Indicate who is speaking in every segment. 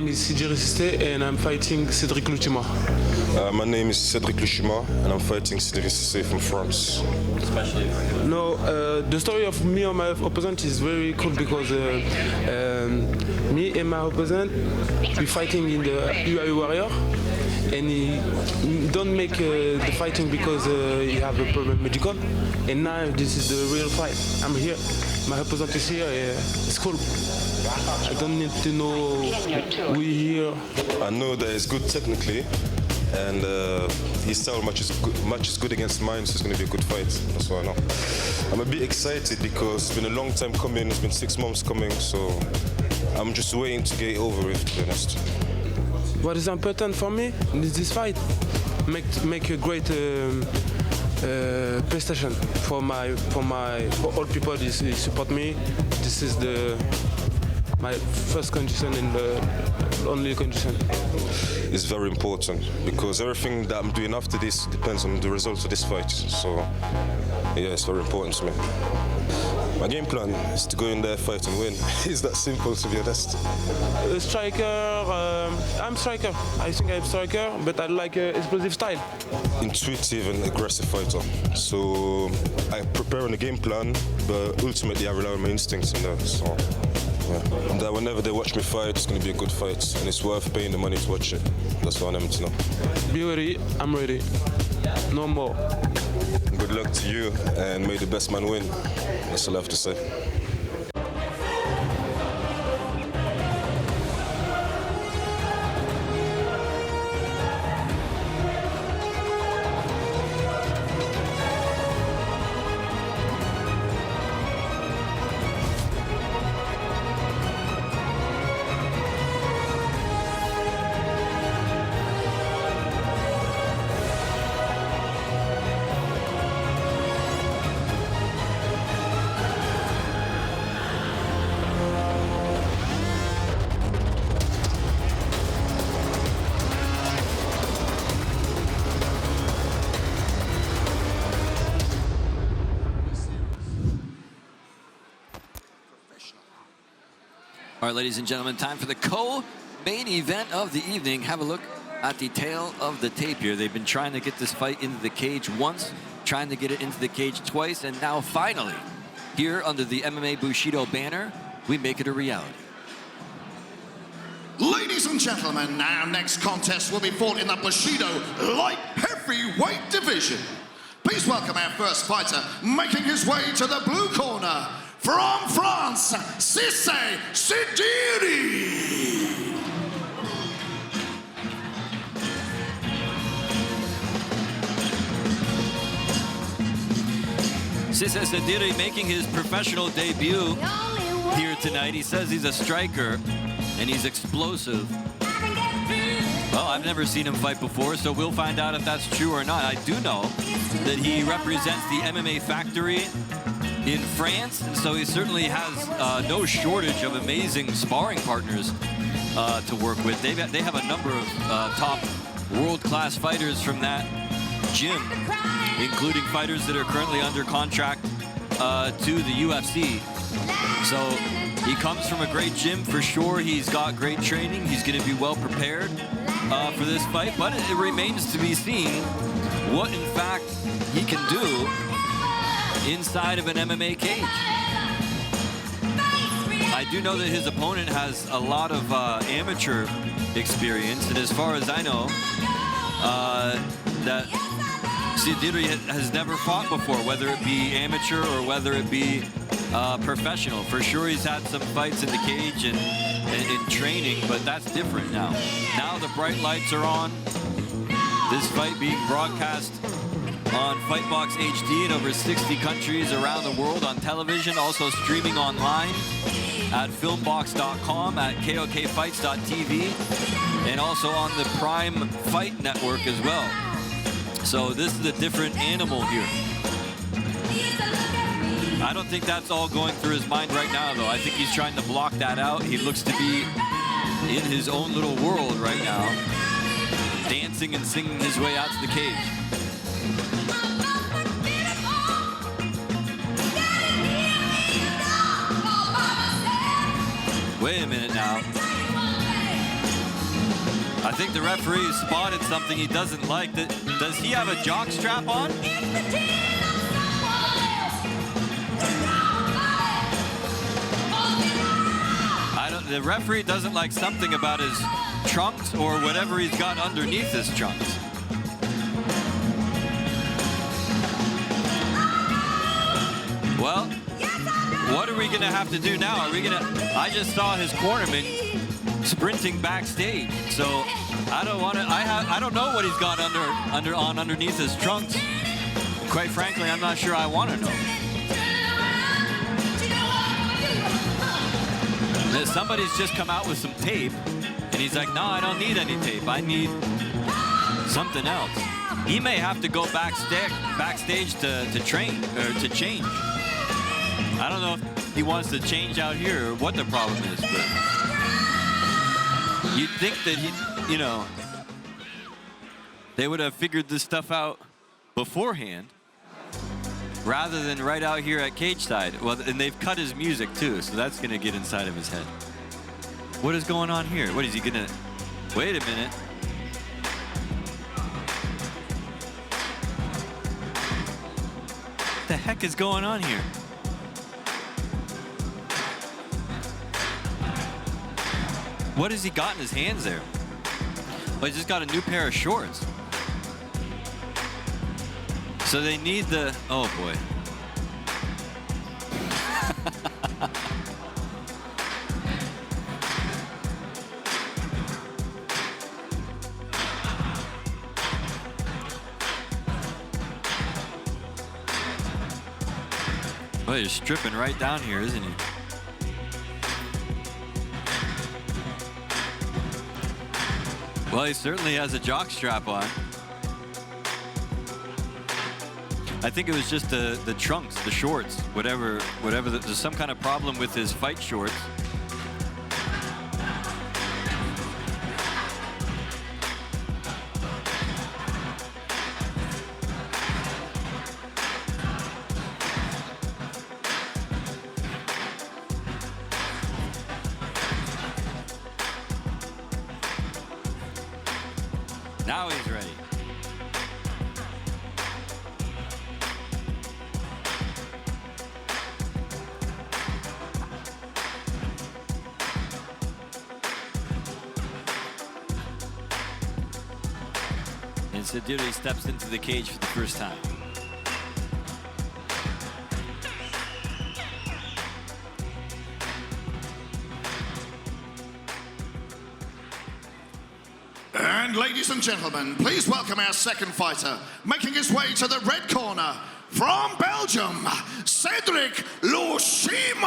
Speaker 1: name is CIDIRI and I'm fighting Cédric LUSHIMA.
Speaker 2: My name is Cédric LUSHIMA and I'm fighting CIDIRI from France.
Speaker 1: No, the story of me and my opponent is very cool because me and my opponent we fighting in the UAE Warrior, and he don't make the fighting because he have a problem medical, and now this is the real fight. I'm here, my opponent is here, it's cool. I don't need to know we here.
Speaker 2: I know that it's good technically, and his style much is good against mine, so it's going to be a good fight. That's what I know. I'm a bit excited because it's been a long time coming. It's been 6 months coming, so I'm just waiting to get it over with, to be honest.
Speaker 1: What is important for me is this fight. Make a great prestation for all people who support me. This is my first condition and the only condition.
Speaker 2: It's very important because everything that I'm doing after this depends on the results of this fight. So yeah, it's very important to me. My game plan is to go in there, fight and win. It's that simple, to be honest.
Speaker 1: Striker, I'm striker. I think I'm striker, but I like explosive style.
Speaker 2: Intuitive and aggressive fighter. So I prepare on the game plan, but ultimately I rely on my instincts in there. So yeah. And that whenever they watch me fight, it's going to be a good fight, and it's worth paying the money to watch it. That's what I need to know.
Speaker 1: Be ready, I'm ready. No more.
Speaker 2: Good luck to you, and may the best man win. That's all I have to say.
Speaker 3: All right, ladies and gentlemen, time for the co-main event of the evening. Have a look at the tail of the tape here. They've been trying to get this fight into the cage once, trying to get it into the cage twice, and now finally, here under the MMA Bushido banner, we make it a reality.
Speaker 4: Ladies and gentlemen, our next contest will be fought in the Bushido light heavyweight division. Please welcome our first fighter, making his way to the blue corner, from France, CIDIRI.
Speaker 3: CIDIRI making his professional debut here tonight. He says he's a striker and he's explosive. Well, I've never seen him fight before, so we'll find out if that's true or not. I do know that he represents the MMA Factory in France, and so he certainly has no shortage of amazing sparring partners to work with. They have a number of top world-class fighters from that gym, including fighters that are currently under contract to the UFC. So he comes from a great gym for sure. He's got great training. He's going to be well prepared for this fight, but it remains to be seen what in fact he can do inside of an MMA cage. I do know that his opponent has a lot of amateur experience, and as far as I know, that CIDIRI has never fought before, whether it be amateur or whether it be professional. For sure he's had some fights in the cage and in training, but that's different now. Now the bright lights are on. This fight being broadcast on Fightbox HD in over 60 countries around the world on television, also streaming online at filmbox.com, at kokfights.tv, and also on the Prime Fight Network as well. So this is a different animal here. I don't think that's all going through his mind right now, though. I think he's trying to block that out. He looks to be in his own little world right now, dancing and singing his way out to the cage. Wait a minute now. I think the referee spotted something he doesn't like. Does he have a jock strap on? The referee doesn't like something about his trunks or whatever he's got underneath his trunks. Well, what are we going to have to do now? Are we going to... I just saw his cornerman sprinting backstage, so I don't want to... I don't know what he's got underneath his trunks. Quite frankly, I'm not sure I want to know. Somebody's just come out with some tape, and he's like, no, I don't need any tape. I need something else. He may have to go backstage to train, or to change. I don't know if he wants to change out here or what the problem is, but you'd think that he, you know, they would have figured this stuff out beforehand rather than right out here at cage side. Well, and they've cut his music too, so that's gonna get inside of his head. What is going on here? What is he gonna... Wait a minute. What the heck is going on here? What has he got in his hands there? Well, he's just got a new pair of shorts. So they need the... Oh, boy. Well, he's stripping right down here, isn't he? Well, he certainly has a jock strap on. I think it was just the trunks, the shorts, whatever. There's some kind of problem with his fight shorts. Now he's ready. And CIDIRI steps into the cage for the first time.
Speaker 4: And ladies and gentlemen, please welcome our second fighter, making his way to the red corner, from Belgium, CIDIRI LUSHIMA.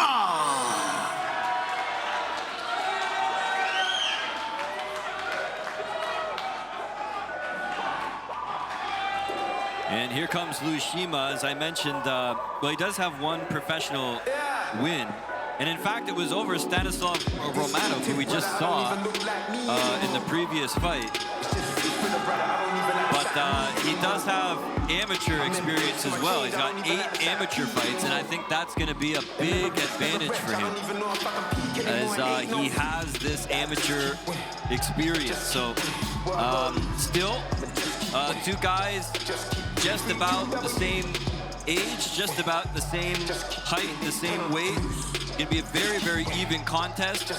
Speaker 3: And here comes LUSHIMA. As I mentioned, well, he does have one professional win. And in fact, it was over Stanislav Romanov, who we just saw in the previous fight. But he does have amateur experience as well. He's got 8 amateur fights, and I think that's going to be a big advantage for him, as he has this amateur experience. So still, 2 guys just about the same age, just about the same height, the same weight. It's going to be a very, very even contest.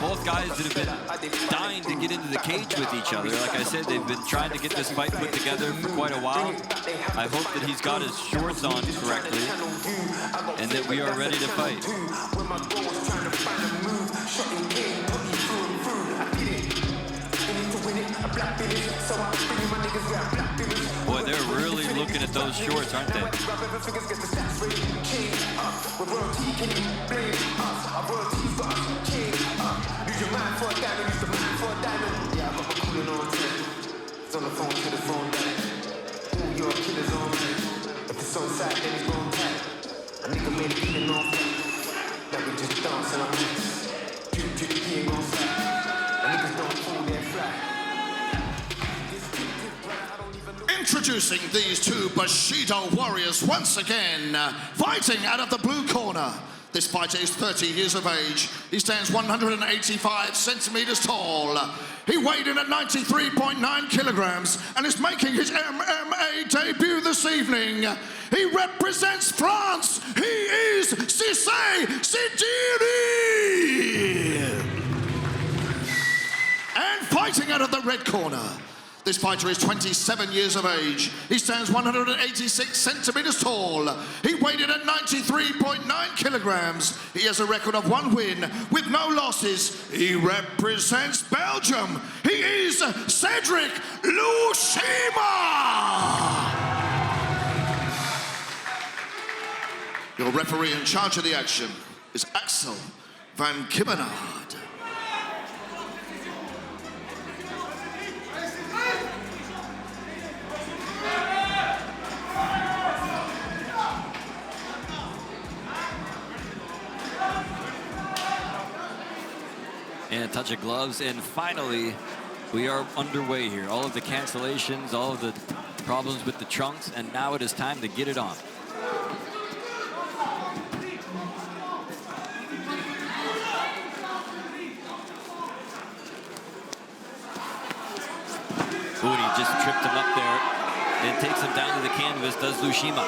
Speaker 3: Both guys that have been dying to get into the cage with each other. Like I said, they've been trying to get this fight put together for quite a while. I hope that he's got his shorts on correctly and that we are ready to fight. Boy, they're really looking at those shorts, aren't they?
Speaker 4: Introducing these 2 Bushido warriors once again, fighting out of the blue corner. This fighter is 30 years of age. He stands 185 centimeters tall. He weighed in at 93.9 kilograms and is making his MMA debut this evening. He represents France. He is CIDIRI. And fighting out of the red corner, this fighter is 27 years of age. He stands 186 centimeters tall. He weighed in at 93.9 kilograms. He has a record of 1 win with no losses. He represents Belgium. He is CIDIRI LUSHIMA. Your referee in charge of the action is Axel van Kibbenard.
Speaker 3: And a touch of gloves, and finally, we are underway here. All of the cancellations, all of the problems with the trunks, and now it is time to get it on. Ooh, he just tripped him up there and takes him down to the canvas, does LUSHIMA.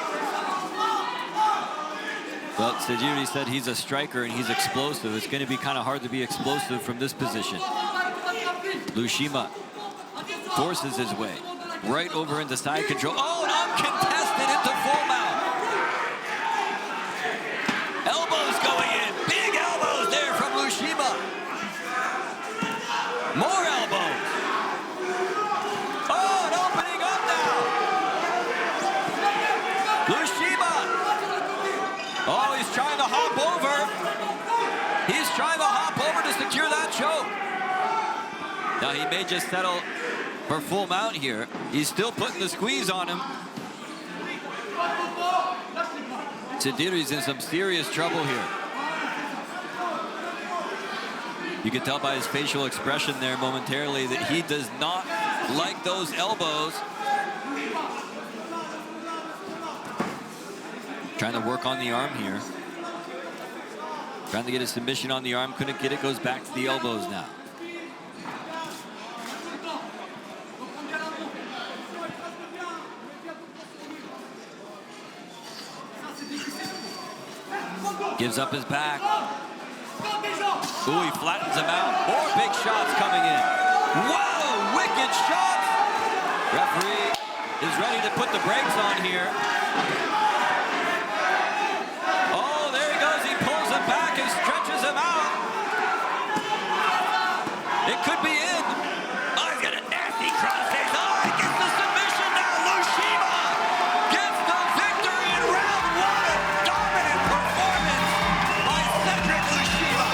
Speaker 3: Well, CIDIRI said he's a striker and he's explosive. It's going to be kind of hard to be explosive from this position. LUSHIMA forces his way right over into side control. Oh, uncontested into full mount. Elbows going in. Big elbows there from LUSHIMA. More elbows. Oh, and opening up now. LUSHIMA. Oh, he's trying to hop over. He's trying to hop over to secure that choke. Now, he may just settle for full mount here. He's still putting the squeeze on him. CIDIRI's in some serious trouble here. You can tell by his facial expression there momentarily that he does not like those elbows. Trying to work on the arm here. Trying to get a submission on the arm. Couldn't get it. Goes back to the elbows now. Gives up his back. Ooh, he flattens him out. More big shots coming in. Whoa, wicked shots. Referee is ready to put the brakes on here. Oh, there he goes. He pulls him back and stretches him out. It could be in. Oh, he's got a nasty crossface. Oh, he gets the submission now. LUSHIMA gets the victory in round 1. Dominant performance by CIDIRI LUSHIMA.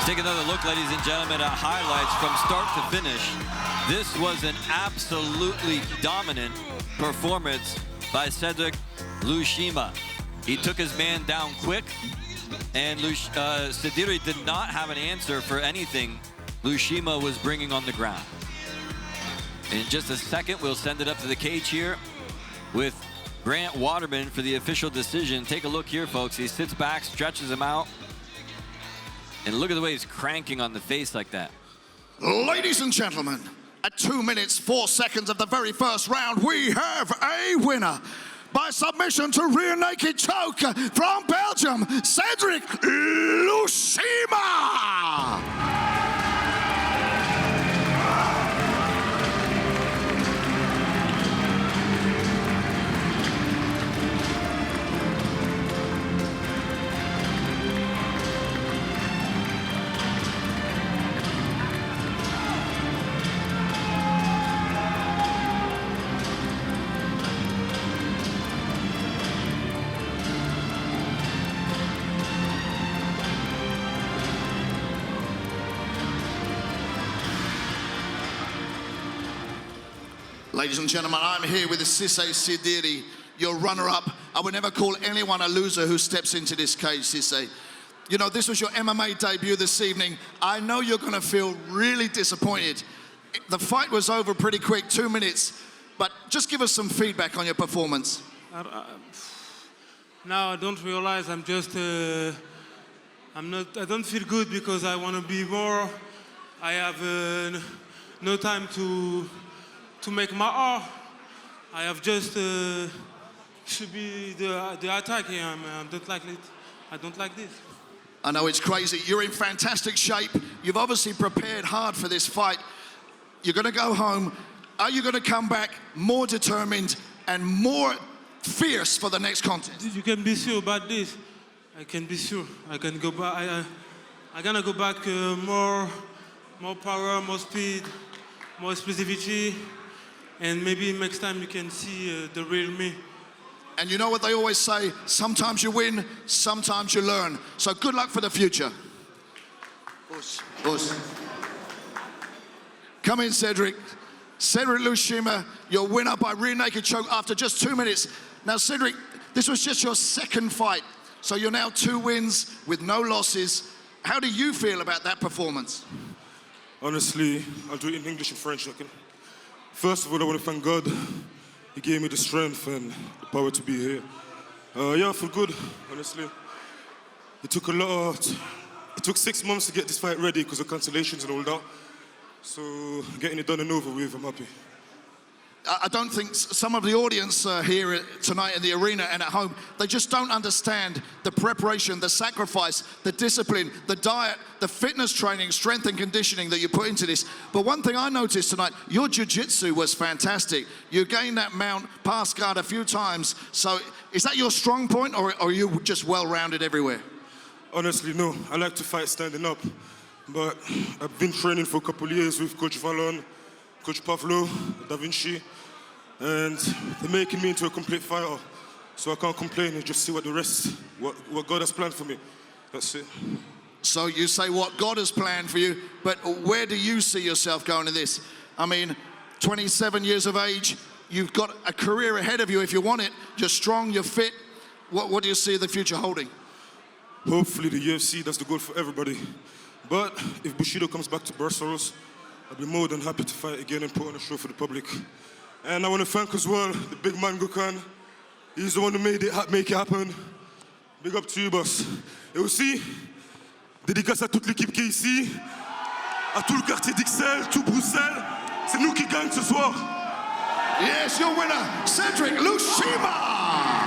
Speaker 3: Take another look, ladies and gentlemen, at highlights from start to finish. This was an absolutely dominant performance by CIDIRI LUSHIMA. He took his man down quick, and CIDIRI did not have an answer for anything LUSHIMA was bringing on the ground. In just a second, we'll send it up to the cage here with Grant Waterman for the official decision. Take a look here, folks. He sits back, stretches him out. And look at the way he's cranking on the face like that.
Speaker 4: Ladies and gentlemen, at 2 minutes, 4 seconds of the very first round, we have a winner by submission to rear naked choke from Belgium, CIDIRI LUSHIMA. Ladies and gentlemen, I'm here with CIDIRI, your runner-up. I would never call anyone a loser who steps into this cage, Cissé. You know, this was your MMA debut this evening. I know you're going to feel really disappointed. The fight was over pretty quick, 2 minutes, but just give us some feedback on your performance.
Speaker 1: Now I don't realize I don't feel good because I want to be more. I have no time to make my art. I have just should be the attack here. I don't like it. I don't like this.
Speaker 4: I know it's crazy. You're in fantastic shape. You've obviously prepared hard for this fight. You're going to go home. Are you going to come back more determined and more fierce for the next contest?
Speaker 1: You can be sure about this. I can be sure. I can go back. I'm gonna go back more power, more speed, more explosivity, and maybe next time you can see the real me.
Speaker 4: And you know what they always say, sometimes you win, sometimes you learn. So good luck for the future. Come in, Cedric. Cedric LUSHIMA, your winner by rear naked choke after just 2 minutes. Now, Cedric, this was just your second fight. So you're now 2 wins with no losses. How do you feel about that performance?
Speaker 5: Honestly, I'll do it in English and French. Okay? First of all, I want to thank God. He gave me the strength and the power to be here. Yeah, I feel good, honestly. It took 6 months to get this fight ready because of cancellations and all that. So getting it done and over with, I'm happy.
Speaker 4: I don't think some of the audience here tonight in the arena and at home, they just don't understand the preparation, the sacrifice, the discipline, the diet, the fitness training, strength and conditioning that you put into this. But one thing I noticed tonight, your jiu-jitsu was fantastic. You gained that mount, pass guard a few times. So is that your strong point or are you just well-rounded everywhere?
Speaker 5: Honestly, no. I like to fight standing up. But I've been training for a couple of years with Coach Vallon, Coach Pavlo, Da Vinci, and they're making me into a complete fighter. So I can't complain and just see what what God has planned for me. That's it.
Speaker 4: So you say what God has planned for you, but where do you see yourself going in this? I mean, 27 years of age, you've got a career ahead of you if you want it. You're strong, you're fit. What do you see the future holding?
Speaker 5: Hopefully the UFC, that's the goal for everybody. But if Bushido comes back to Brussels, I'll be more than happy to fight again and put on a show for the public. And I want to thank as well the big man Gokhan. He's the one who make it happen. Big up to you, boss. Et aussi, dédicace à toute l'équipe qui est ici, à tout le quartier d'Ixelles, tout Bruxelles. C'est nous qui gagnons ce soir.
Speaker 4: Yes, your winner, Cedric LUSHIMA.